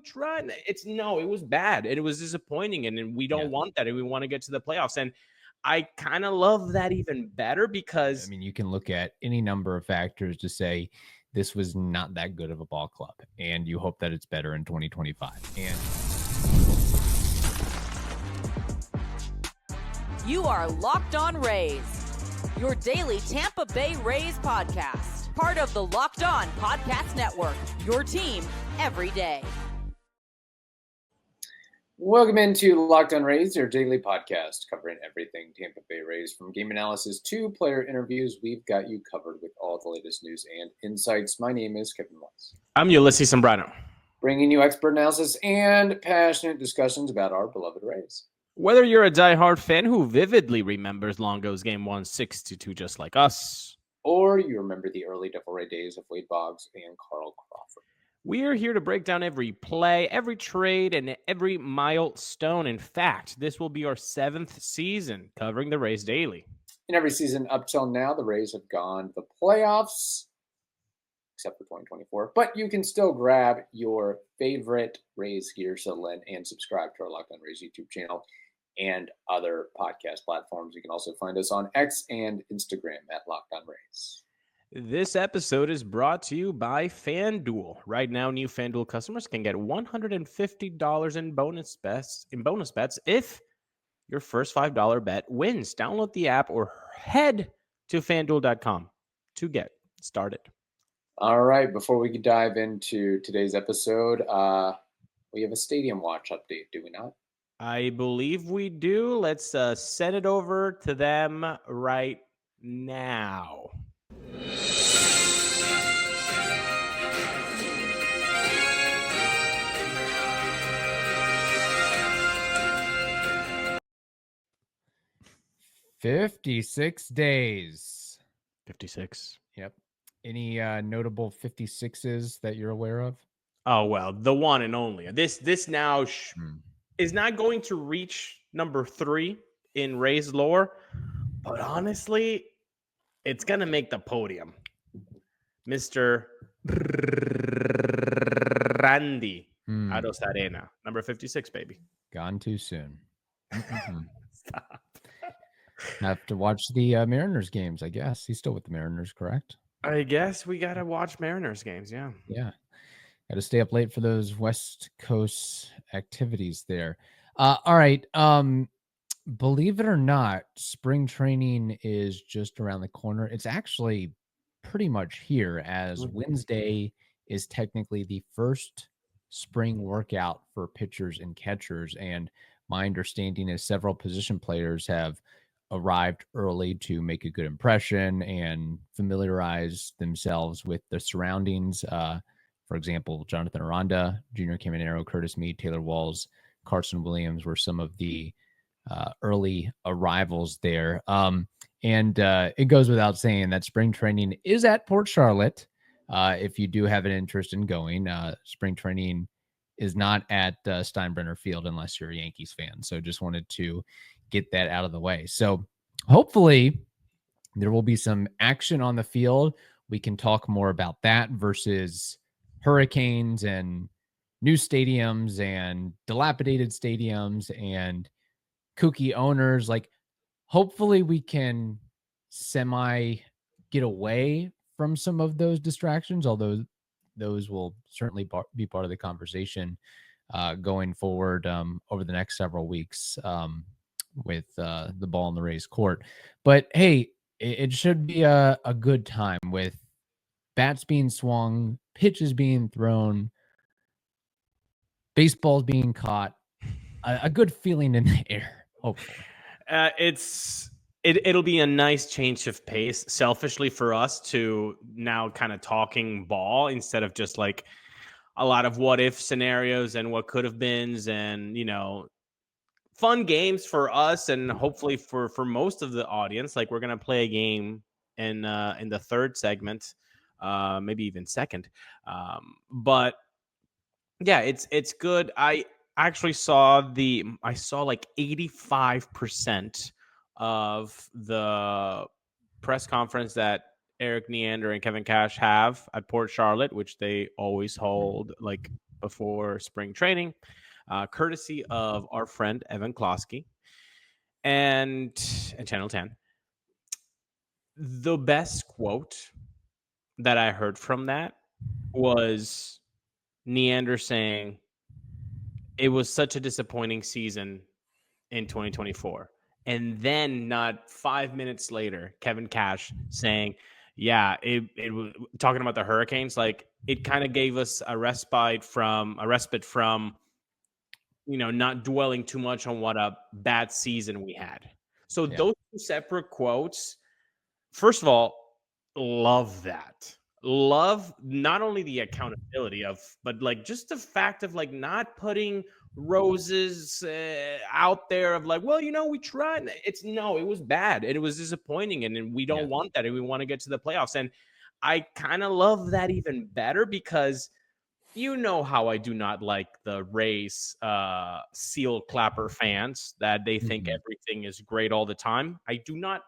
trying. It was bad. It was disappointing. And we don't want that. And we want to get to the playoffs. And I kind of love that even better because, I mean, you can look at any number of factors to say this was not that good of a ball club, and you hope that it's better in 2025. And you are Locked On Rays, your daily Tampa Bay Rays podcast, part of the Locked On Podcast Network, your team every day. Welcome into Locked On Rays, your daily podcast covering everything Tampa Bay Rays. From game analysis to player interviews, we've got you covered with all the latest news and insights. My name is Kevin Weiss. I'm Ulises Sambrano, bringing you expert analysis and passionate discussions about our beloved Rays. Whether you're a diehard fan who vividly remembers Longo's Game 1 6-2 just like us, or you remember the early Devil Ray days of Wade Boggs and Carl Crawford, we are here to break down every play, every trade, and every milestone. In fact, this will be our 7th season covering the Rays daily. In every season up till now, the Rays have gone to the playoffs, except for 2024. But you can still grab your favorite Rays gear, so lend and subscribe to our Locked On Rays YouTube channel and other podcast platforms. You can also find us on X and Instagram at Locked On Rays. This episode is brought to you by FanDuel. Right now, new FanDuel customers can get $150 in bonus bets if your first $5 bet wins. Download the app or head to FanDuel.com to get started. All right, before we dive into today's episode, we have a Stadium Watch update, do we not? I believe we do. Let's send it over to them right now. $56 days. 56. Yep. Any notable 56s that you're aware of? Oh, well, the one and only. This now is not going to reach number 3 in Rays lore, but honestly, it's going to make the podium. Mr. Randy Arozarena, number 56, baby. Gone too soon. Stop. Have to watch the Mariners games, I guess. He's still with the Mariners, correct? I guess we got to watch Mariners games, yeah. Yeah. Got to stay up late for those West Coast activities there. All right. Believe it or not, spring training is just around the corner. It's actually pretty much here, as Wednesday is technically the first spring workout for pitchers and catchers. And my understanding is several position players have arrived early to make a good impression and familiarize themselves with the surroundings. For example, Jonathan Aranda, Junior Caminero, Curtis Mead, Taylor Walls, Carson Williams were some of the early arrivals there. And it goes without saying that spring training is at Port Charlotte. If you do have an interest in going, spring training is not at Steinbrenner Field unless you're a Yankees fan. So just wanted to get that out of the way. So hopefully there will be some action on the field. We can talk more about that versus hurricanes and new stadiums and dilapidated stadiums and kooky owners. Like, hopefully we can semi get away from some of those distractions, although those will certainly be part of the conversation going forward over the next several weeks with the ball in the Rays court. But hey, it should be a good time with bats being swung, pitches being thrown, baseballs being caught, a good feeling in the air, hopefully. It'll be a nice change of pace, selfishly for us, to now kind of talking ball instead of just like a lot of what if scenarios and what could have beens and, you know, fun games for us and hopefully for most of the audience. Like, we're going to play a game in the third segment, maybe even second. But yeah, it's good. I actually saw like 85% of the press conference that Eric Neander and Kevin Cash have at Port Charlotte, which they always hold like before spring training, courtesy of our friend Evan Klosky and Channel 10. The best quote that I heard from that was Neander saying, it was such a disappointing season in 2024. And then not 5 minutes later, Kevin Cash saying, yeah, it was talking about the Hurricanes. Like, it kind of gave us a respite from, not dwelling too much on what a bad season we had. So those two separate quotes, first of all, love that. Love not only the accountability of, but like just the fact of like not putting roses out there of like, well, we tried. It was bad and it was disappointing, and we don't want that, and we want to get to the playoffs. And I kind of love that even better because how I do not like the Rays seal clapper fans that they think everything is great all the time. I do not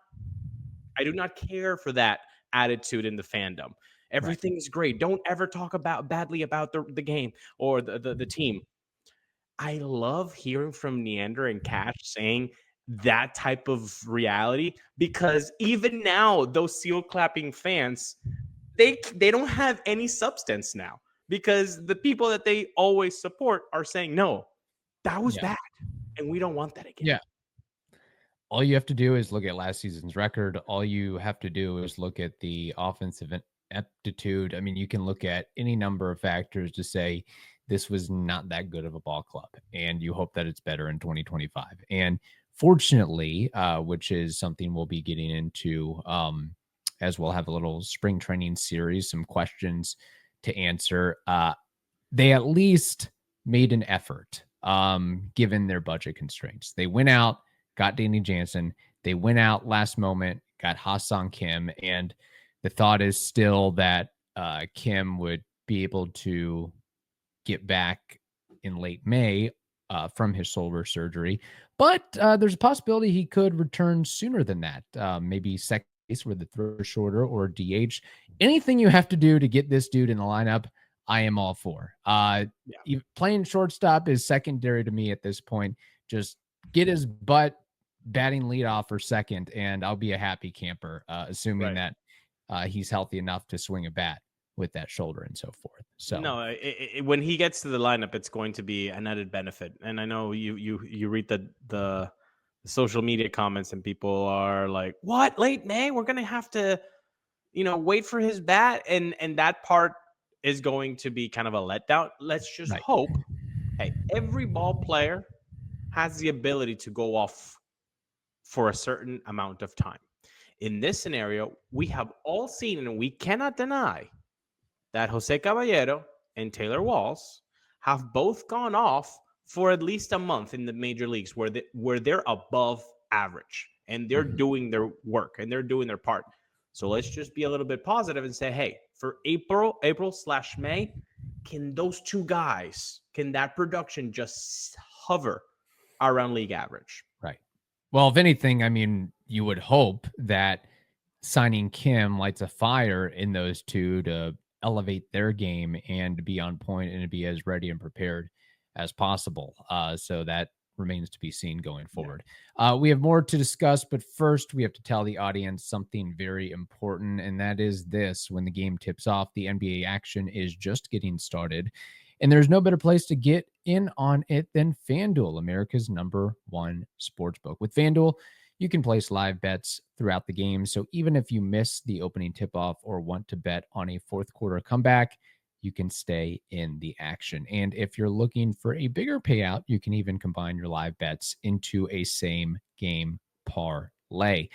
care for that attitude in the fandom. Everything is great. Don't ever talk badly about the game or the team. I love hearing from Neander and Cash saying that type of reality, because even now those seal clapping fans, they don't have any substance now, because the people that they always support are saying, no, that was bad and we don't want that again. Yeah. All you have to do is look at last season's record. All you have to do is look at the offensive aptitude. I mean, you can look at any number of factors to say this was not that good of a ball club, and you hope that it's better in 2025. And fortunately, which is something we'll be getting into as we'll have a little spring training series, some questions to answer. They at least made an effort given their budget constraints. They went out, got Danny Jansen. They went out last moment, got Ha-Seong Kim. And the thought is still that Kim would be able to get back in late May from his shoulder surgery. But there's a possibility he could return sooner than that. Maybe second base where the throw is shorter, or DH. Anything you have to do to get this dude in the lineup, I am all for. Playing shortstop is secondary to me at this point. Just get his butt batting leadoff or second, and I'll be a happy camper, assuming that he's healthy enough to swing a bat with that shoulder and so forth. So no, when he gets to the lineup, it's going to be an added benefit. And I know you read the social media comments, and people are like, "What, late May? We're gonna have to, wait for his bat," and that part is going to be kind of a letdown. Let's just hope. Hey, every ball player has the ability to go off for a certain amount of time. In this scenario, we have all seen, and we cannot deny, that Jose Caballero and Taylor Walls have both gone off for at least a month in the major leagues where they're above average, and they're doing their work and they're doing their part. So let's just be a little bit positive and say, hey, for April/May, can those two guys, can that production just hover around league average? Right. Well, if anything, I mean, you would hope that signing Kim lights a fire in those two to elevate their game and to be on point and to be as ready and prepared as possible. So that remains to be seen going forward. We have more to discuss, but first we have to tell the audience something very important, and that is this: when the game tips off, the NBA action is just getting started, and there's no better place to get in on it than FanDuel, America's #1 sportsbook. With FanDuel, you can place live bets throughout the game, so even if you miss the opening tip-off or want to bet on a fourth quarter comeback, you can stay in the action. And if you're looking for a bigger payout, you can even combine your live bets into a same game parlay.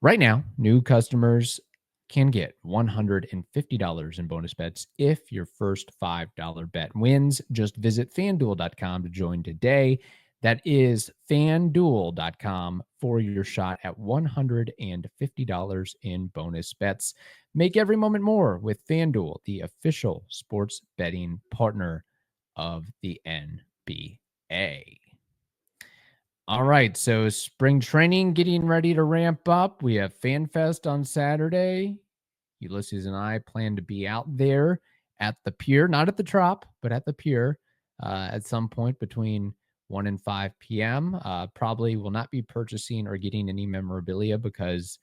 Right now, new customers can get $150 in bonus bets if your first $5 bet wins. Just visit FanDuel.com to join today. That is FanDuel.com for your shot at $150 in bonus bets. Make every moment more with FanDuel, the official sports betting partner of the NBA. All right, so spring training getting ready to ramp up. We have FanFest on Saturday. Ulises and I plan to be out there at the pier, not at the Trop, but at the pier at some point between 1 and 5 p.m. Probably will not be purchasing or getting any memorabilia because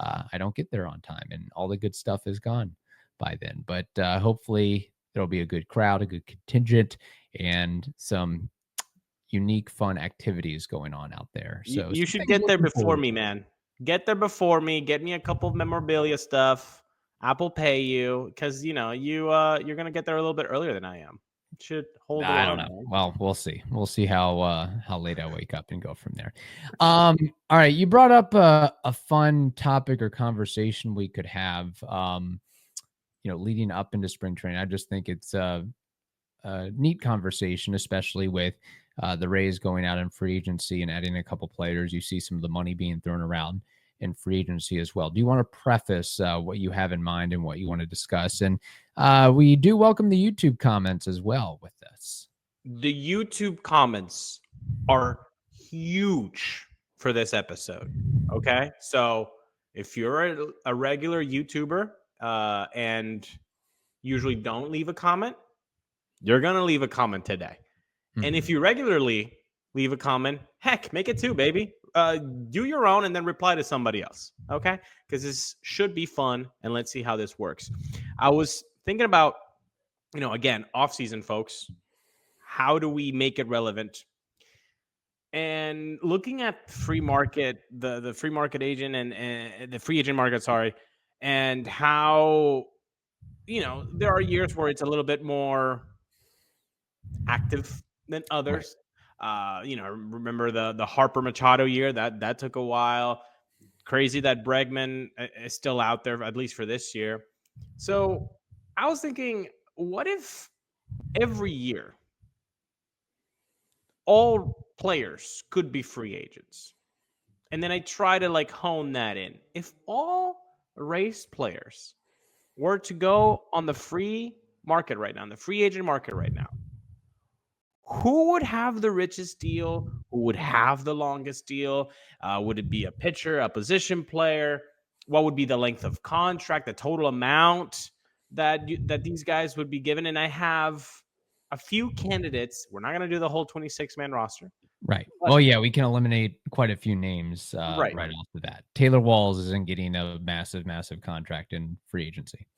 I don't get there on time and all the good stuff is gone by then. But hopefully there'll be a good crowd, a good contingent, and some unique, fun activities going on out there. So you should get there before me, man. Get there before me. Get me a couple of memorabilia stuff. Apple Pay you because you're gonna get there a little bit earlier than I am. Should hold. I don't know. Well, we'll see. We'll see how late I wake up and go from there. All right, you brought up a fun topic or conversation we could have. Leading up into spring training, I just think it's a neat conversation, especially with the Rays going out in free agency and adding a couple players. You see some of the money being thrown around in free agency as well. Do you want to preface what you have in mind and what you want to discuss? And we do welcome the YouTube comments as well with this. The YouTube comments are huge for this episode. Okay. So if you're a regular YouTuber and usually don't leave a comment, you're going to leave a comment today. Mm-hmm. And if you regularly leave a comment, heck, make it two, baby. Do your own and then reply to somebody else. Okay. Because this should be fun. And let's see how this works. I was thinking about, again, off-season, folks. How do we make it relevant? And looking at free market, the free market agent and the free agent market, and how, there are years where it's a little bit more active than others. Right. Remember the Harper Machado year that took a while. Crazy that Bregman is still out there, at least for this year. So I was thinking, what if every year all players could be free agents? And then I try to hone that in. If all Rays players were to go on the free market right now, on the free agent market right now, who would have the richest deal? Who would have the longest deal? Would it be a pitcher, a position player? What would be the length of contract, the total amount that these guys would be given? And I have a few candidates. We're not going to do the whole 26-man roster. Right. Well, yeah, we can eliminate quite a few names right off the bat. Taylor Walls isn't getting a massive, massive contract in free agency.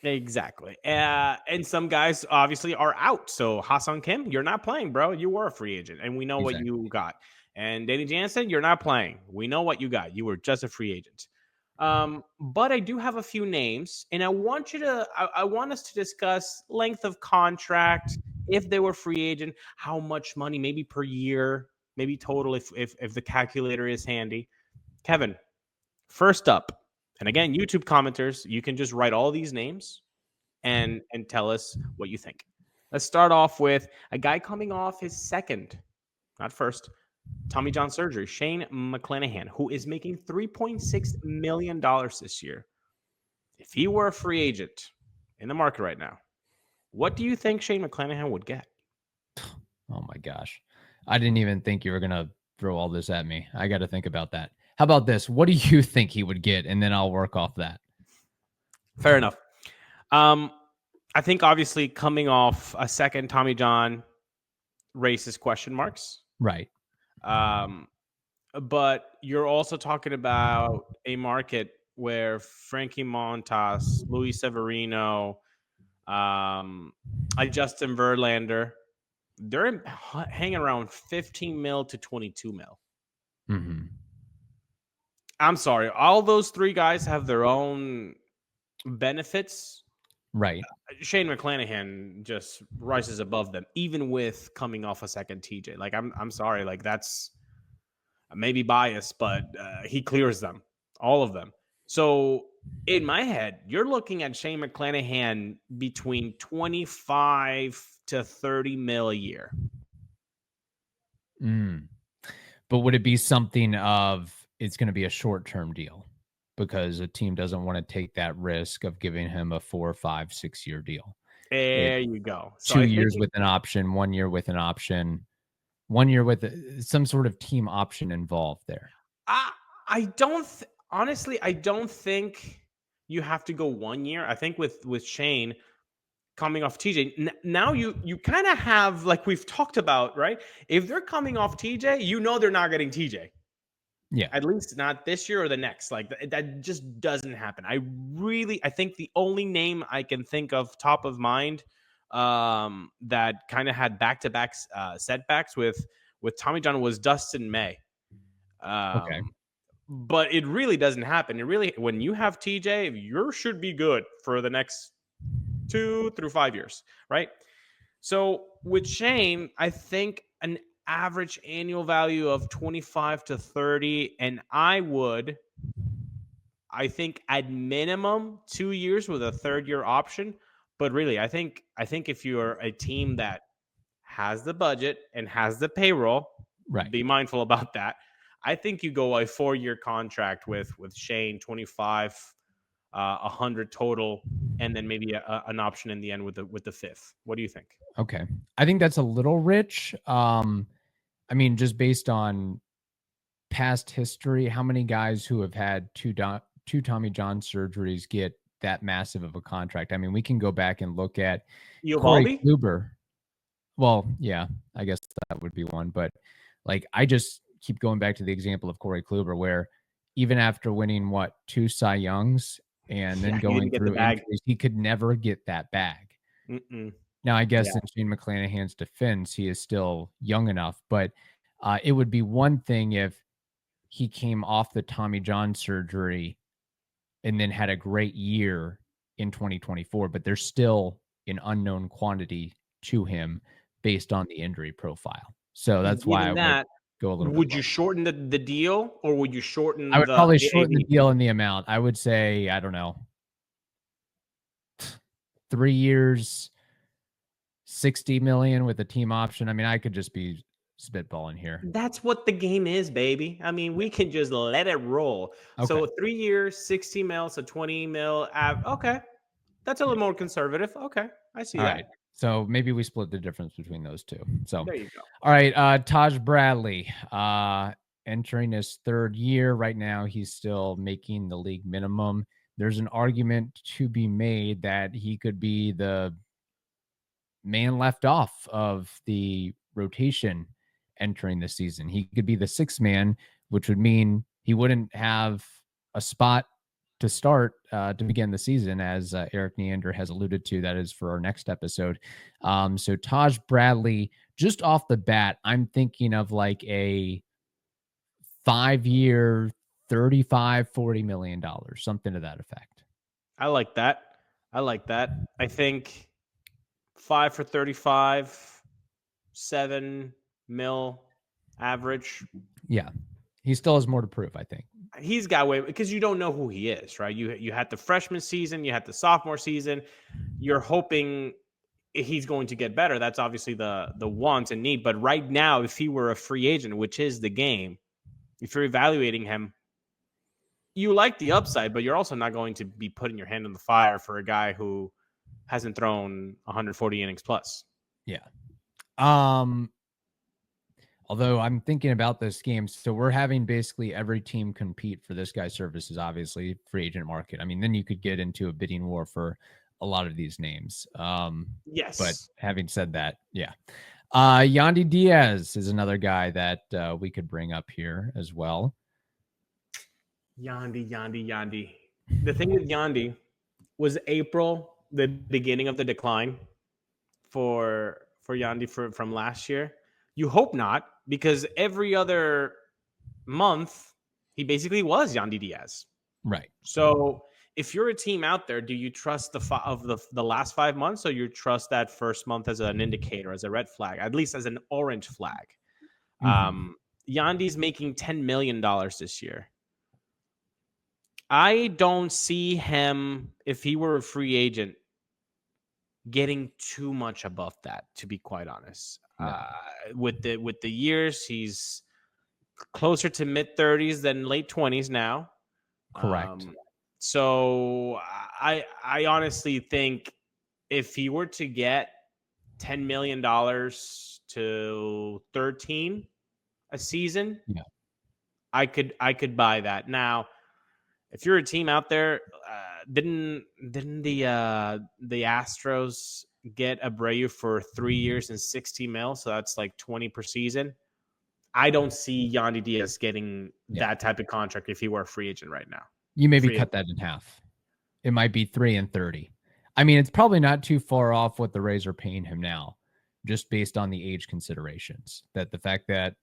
Exactly. And some guys obviously are out. So Ha-Seong Kim, you're not playing, bro. You were a free agent, and we know what you got. And Danny Jansen, you're not playing. We know what you got. You were just a free agent. But I do have a few names, and I want us to discuss length of contract, if they were free agent, how much money, maybe per year, maybe total if the calculator is handy. Kevin, first up. And again, YouTube commenters, you can just write all these names and tell us what you think. Let's start off with a guy coming off his second, not first, Tommy John surgery, Shane McClanahan, who is making $3.6 million this year. If he were a free agent in the market right now, what do you think Shane McClanahan would get? Oh, my gosh. I didn't even think you were going to throw all this at me. I got to think about that. How about this? What do you think he would get? And then I'll work off that. Fair enough. I think obviously coming off a second Tommy John raises question marks. Right. But you're also talking about a market where Frankie Montas, Luis Severino, Justin Verlander, they're hanging around 15 mil to 22 mil. Mm-hmm. I'm sorry. All those three guys have their own benefits. Right. Shane McClanahan just rises above them, even with coming off a second TJ. I'm sorry. That's maybe biased, but he clears them, all of them. So in my head, you're looking at Shane McClanahan between 25 to 30 mil a year. But would it be something of it's going to be a short-term deal because a team doesn't want to take that risk of giving him a 4, 5, 6 year deal? There you go. So 2 years with an option, 1 year with an option, 1 year with some sort of team option involved there. Honestly, I don't think you have to go 1 year. I think with Shane, coming off TJ. Now you kind of have, like we've talked about, right? If they're coming off TJ, they're not getting TJ. Yeah. At least not this year or the next. Like that just doesn't happen. I think the only name I can think of top of mind that kind of had back-to-back setbacks with Tommy John was Dustin May. Okay. But it really doesn't happen. It really, when you have TJ, you should be good for the next 2 through 5 years, right? So with Shane, I think an average annual value of 25 to 30, and I think at minimum 2 years with a third year option. But really, I think if you're a team that has the budget and has the payroll, Right. be mindful about that. I think you go a 4-year contract with Shane, 25, 100 total, and then maybe an option in the end with the fifth. What do you think? Okay. I think that's a little rich. I mean, just based on past history, how many guys who have had two Tommy John surgeries get that massive of a contract? I mean, we can go back and look at Corey Kluber. Well, yeah, I guess that would be one. But like, I just keep going back to the example of Corey Kluber, where even after winning 2 Cy Youngs and then going through injuries, he could never get that bag. Now, I guess in Shane McClanahan's defense, he is still young enough, but it would be one thing if he came off the Tommy John surgery and then had a great year in 2024, but there's still an unknown quantity to him based on the injury profile. So that's why I would go a little bit. Would you shorten the deal, or would you shorten? I would probably shorten the deal in the amount. I would say, I don't know, 3 years, 60 million with a team option. I mean, I could just be spitballing here. That's what the game is, baby. I mean, we can just let it roll. Okay. So 3 years, 60 mil, so 20 mil. Okay. That's a little more conservative. Okay. I see that. Right. So maybe we split the difference between those two. So there you go. All right. Taj Bradley, entering his 3rd year right now. He's still making the league minimum. There's an argument to be made that he could be the man left off of the rotation entering the season. He could be the 6th man, which would mean he wouldn't have a spot to start to begin the season, as Eric Neander has alluded to. That is for our next episode. So Taj Bradley, just off the bat, I'm thinking of like a 5-year, $35-40 million, something to that effect. I like that. I think 5 for 35, 7 mil average. Yeah. He still has more to prove, I think. He's got way, because you don't know who he is, right? You had the freshman season, you had the sophomore season. You're hoping he's going to get better. That's obviously the want and need. But right now, if he were a free agent, which is the game, if you're evaluating him, you like the upside, but you're also not going to be putting your hand on the fire for a guy who hasn't thrown 140 innings plus. Yeah. Although I'm thinking about this game, so we're having basically every team compete for this guy's services, obviously, free agent market. I mean, then you could get into a bidding war for a lot of these names. Yes. But having said that, yeah. Yandy Díaz is another guy that we could bring up here as well. Yandy. The thing with Yandy was April, the beginning of the decline for Yandy from last year. You hope not, because every other month he basically was Yandy Díaz. Right. So if you're a team out there, do you trust the last 5 months, or you trust that first month as an indicator, as a red flag, at least as an orange flag? Mm-hmm. Yandy's making $10 million this year. I don't see him, if he were a free agent, getting too much above that, to be quite honest. No. With the years, he's closer to mid-30s than late 20s now. Correct. So I honestly think if he were to get $10 million to 13 a season, yeah, I could buy that. Now, if you're a team out there, didn't the Astros get Abreu for 3 years and 60 mil, so that's like 20 per season. I don't see Yandy Díaz getting that type of contract if he were a free agent right now. You maybe cut that in half. It might be 3 and 30. I mean, it's probably not too far off what the Rays are paying him now, just based on the age considerations. That the fact that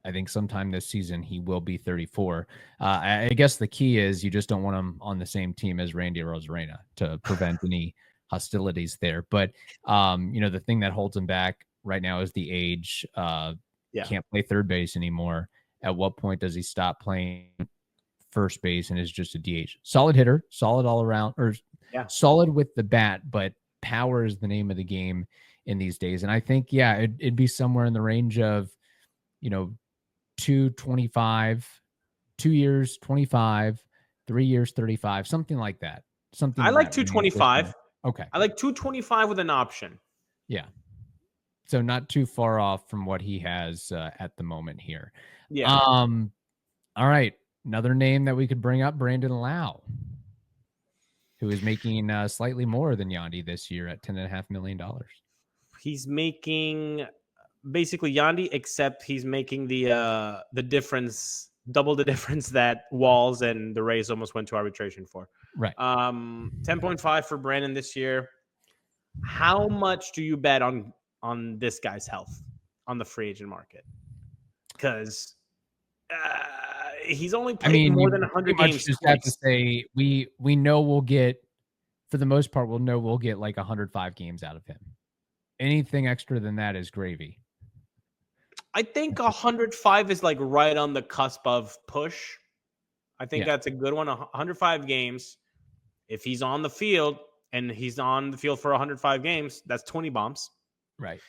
I think sometime this season he will be 34. I guess the key is you just don't want him on the same team as Randy Arozarena to prevent any hostilities there. But the thing that holds him back right now is the age. Can't play third base anymore. At what point does he stop playing first base and is just a DH? Solid hitter, solid all around, or solid with the bat, but power is the name of the game in these days. And I think, it'd be somewhere in the range of, 225, 2 years, 25, 3 years, 35, something like that. I like 225. Okay. I like 225 with an option. Yeah. So not too far off from what he has at the moment here. Yeah. All right. Another name that we could bring up, Brandon Lowe, who is making slightly more than Yandy this year at $10.5 million. He's making basically Yandy, except he's making the difference, double the difference that Walls and the Rays almost went to arbitration for. Right. 10.5 for Brandon this year. How much do you bet on this guy's health on the free agent market? Because he's only played more than 100 games. Just have to say we know we'll get, for the most part, we'll get like 105 games out of him. Anything extra than that is gravy. I think 105 is like right on the cusp of push. I think that's a good one. 105 games. If he's on the field and he's on the field for 105 games, that's 20 bombs. Right.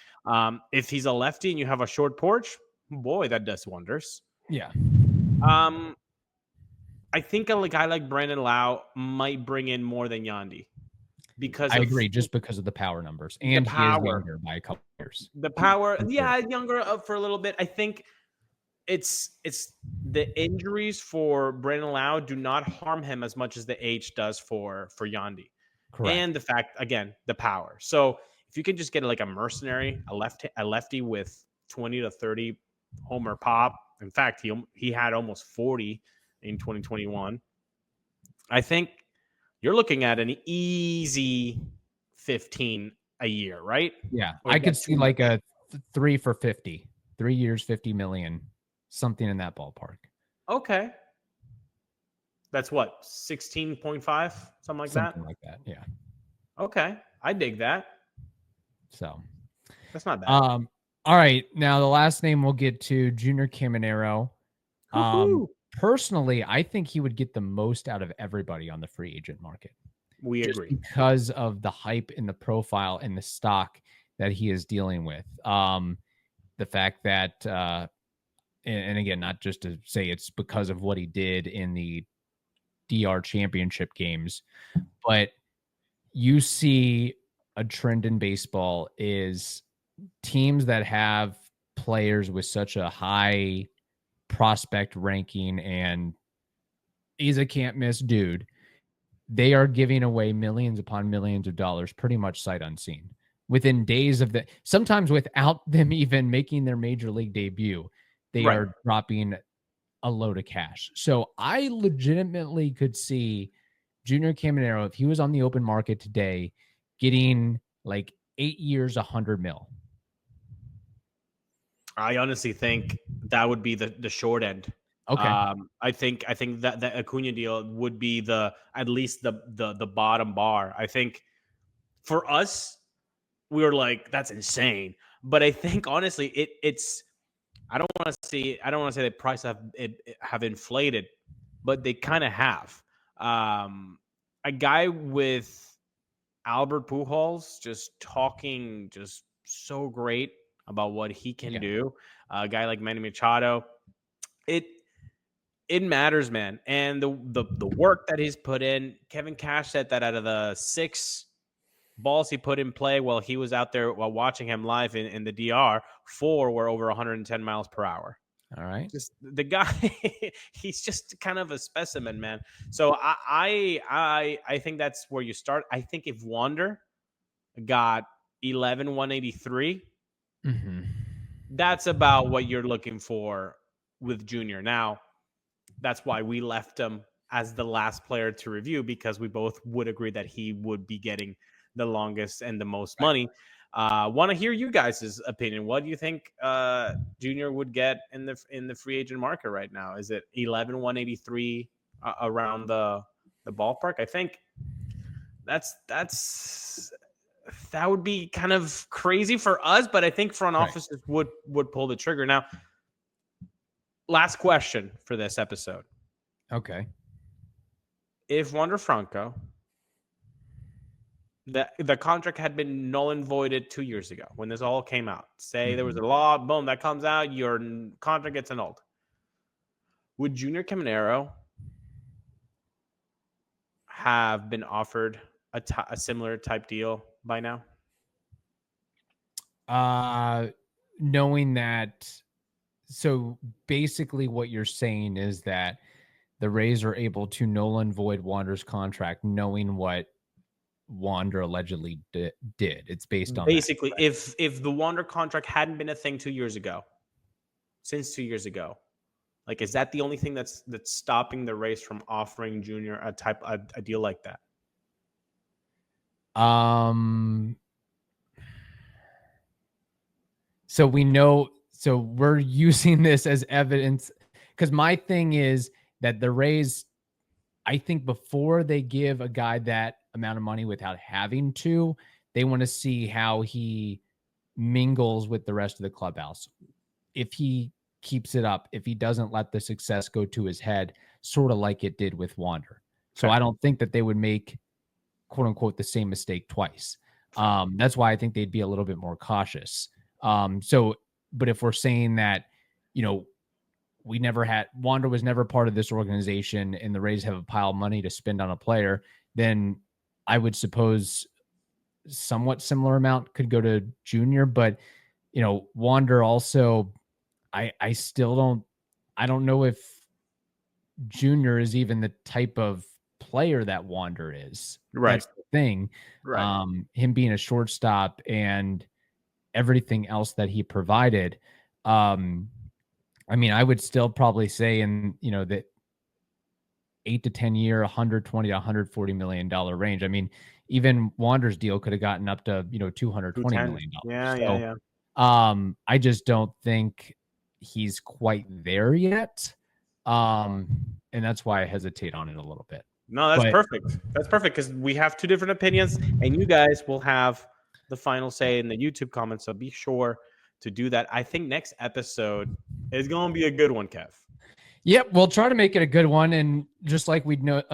If he's a lefty and you have a short porch, boy, that does wonders. Yeah. I think a guy like Brandon Lowe might bring in more than Yandy. Because I agree, just because of the power numbers. And he is younger by a couple years. The power, younger for a little bit. I think it's the injuries for Brandon Lowe do not harm him as much as the age does for Yandy. Correct. And the fact, again, the power. So if you can just get like a mercenary, a lefty with 20 to 30 homer pop. In fact, he had almost 40 in 2021. I think you're looking at an easy 15 a year, right? Yeah, I could see like a 3 for 50, 3 years, 50 million, something in that ballpark. Okay. That's what, 16.5, something like that? Something like that, yeah. Okay, I dig that. So that's not bad. All right, now the last name we'll get to, Junior Caminero. Personally, I think he would get the most out of everybody on the free agent market. We agree. Because of the hype and the profile and the stock that he is dealing with. The fact that, and again, not just to say it's because of what he did in the DR championship games, but you see a trend in baseball is teams that have players with such a high prospect ranking and he's a can't miss dude, they are giving away millions upon millions of dollars pretty much sight unseen within days of sometimes without them even making their major league debut. They are dropping a load of cash. So I legitimately could see Junior Caminero, if he was on the open market today, getting like 8 years, 100 mil. I honestly think that would be the short end. Okay. I think that the Acuna deal would be at least the bottom bar. I think for us, we were like, that's insane. But I think honestly, it's I don't want to say the prices have inflated, but they kind of have. A guy with Albert Pujols just talking just so great about what he can do. A guy like Manny Machado, it matters, man. And the work that he's put in, Kevin Cash said that out of the 6 balls he put in play while he was out there while watching him live in the DR, 4 were over 110 miles per hour. All right. Just the guy, he's just kind of a specimen, man. So I think that's where you start. I think if Wander got 11,183. Mm-hmm. That's about what you're looking for with Junior. Now, that's why we left him as the last player to review, because we both would agree that he would be getting the longest and the most money. Want to hear you guys' opinion. What do you think Junior would get in the free agent market right now? Is it 11,183 around the ballpark? I think that would be kind of crazy for us, but I think front offices would pull the trigger. Now, last question for this episode. Okay. If Wander Franco, the contract had been null and voided 2 years ago when this all came out, say there was a law, boom, that comes out, your contract gets annulled. Would Junior Caminero have been offered a similar type deal by now? Knowing that, so basically what you're saying is that the Rays are able to null and void Wander's contract, knowing what Wander allegedly did. It's based on basically that, right? if the Wander contract hadn't been a thing 2 years ago, since 2 years ago, like, is that the only thing that's stopping the Rays from offering Junior a deal like that? So we know, so we're using this as evidence, because my thing is that the Rays, I think before they give a guy that amount of money without having to, they want to see how he mingles with the rest of the clubhouse. If he keeps it up, if he doesn't let the success go to his head, sort of like it did with Wander. So I don't think that they would make, quote unquote, the same mistake twice. That's why I think they'd be a little bit more cautious. But if we're saying that, Wander was never part of this organization and the Rays have a pile of money to spend on a player, then I would suppose somewhat similar amount could go to Junior. But, Wander also, I don't know if Junior is even the type of player that Wander is. Right. That's the thing. Right. Him being a shortstop and everything else that he provided. I would still probably say that 8 to 10 year, $120 to $140 million range. Even Wander's deal could have gotten up to, $220 million. Yeah. I just don't think he's quite there yet. And that's why I hesitate on it a little bit. No, that's perfect. That's perfect, because we have two different opinions, and you guys will have the final say in the YouTube comments. So be sure to do that. I think next episode is going to be a good one, Kev. Yep, we'll try to make it a good one. And just like we'd note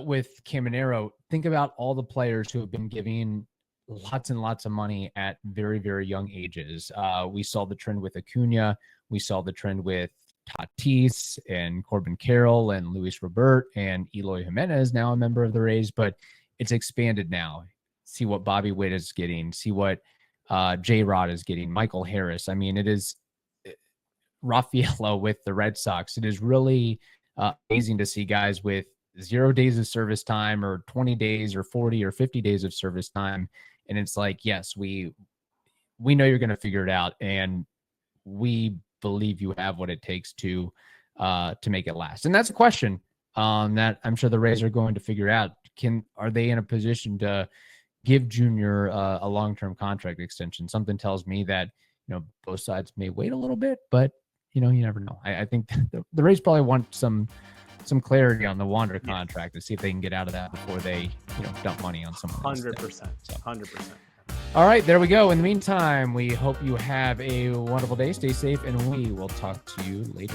with Caminero, think about all the players who have been giving lots and lots of money at very, very young ages. We saw the trend with Acuna. We saw the trend with Tatis and Corbin Carroll and Luis Robert and Eloy Jimenez, now a member of the Rays, but it's expanded now. See what Bobby Witt is getting. See what J-Rod is getting. Michael Harris. It is Raffaello with the Red Sox. It is really amazing to see guys with 0 days of service time or 20 days or 40 or 50 days of service time. And it's like, yes, we know you're going to figure it out, and we believe you have what it takes to make it last. And that's a question that I'm sure the Rays are going to figure out. Are they in a position to give Junior a long-term contract extension? Something tells me that, both sides may wait a little bit, but you never know. I think the Rays probably want some clarity on the Wander contract to see if they can get out of that before they, dump money on someone. 100%. 100%. All right, there we go. In the meantime, we hope you have a wonderful day. Stay safe, and we will talk to you later.